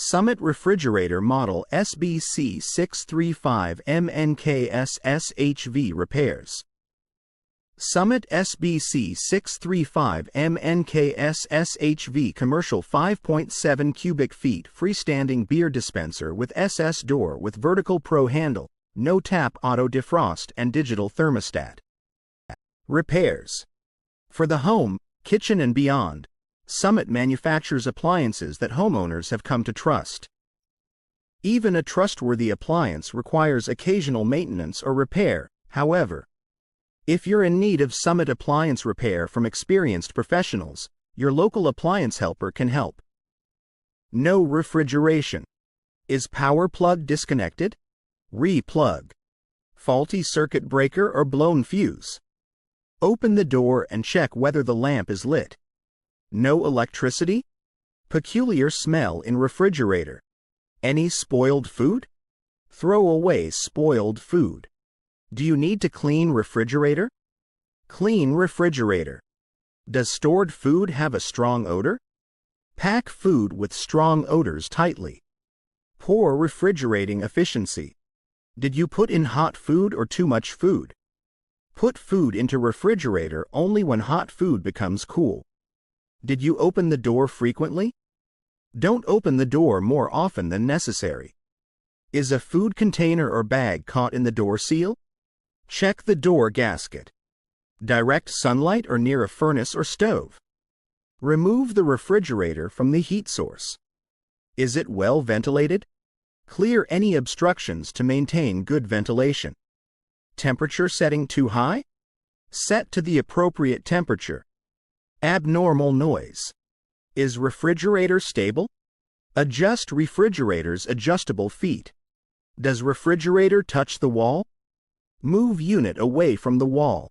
Summit Refrigerator Model SBC635MNKSSHV repairs. Summit SBC635MNKSSHV commercial 5.7 cubic feet freestanding beer dispenser with SS door with vertical pro handle, no tap auto defrost and digital thermostat. Repairs. For the home, kitchen and beyond, Summit manufactures appliances that homeowners have come to trust. Even a trustworthy appliance requires occasional maintenance or repair, however. If you're in need of Summit appliance repair from experienced professionals, your local appliance helper can help. No refrigeration. Is power plug disconnected? Re-plug. Faulty circuit breaker or blown fuse? Open the door and check whether the lamp is lit. No electricity? Peculiar smell in refrigerator. Any spoiled food? Throw away spoiled food. Do you need to clean refrigerator? Clean refrigerator. Does stored food have a strong odor? Pack food with strong odors tightly. Poor refrigerating efficiency. Did you put in hot food or too much food? Put food into refrigerator only when hot food becomes cool. Did you open the door frequently? Don't open the door more often than necessary. Is a food container or bag caught in the door seal? Check the door gasket. Direct sunlight or near a furnace or stove? Remove the refrigerator from the heat source. Is it well ventilated? Clear any obstructions to maintain good ventilation. Temperature setting too high? Set to the appropriate temperature. Abnormal noise. Is refrigerator stable? Adjust refrigerator's adjustable feet. Does refrigerator touch the wall? Move unit away from the wall.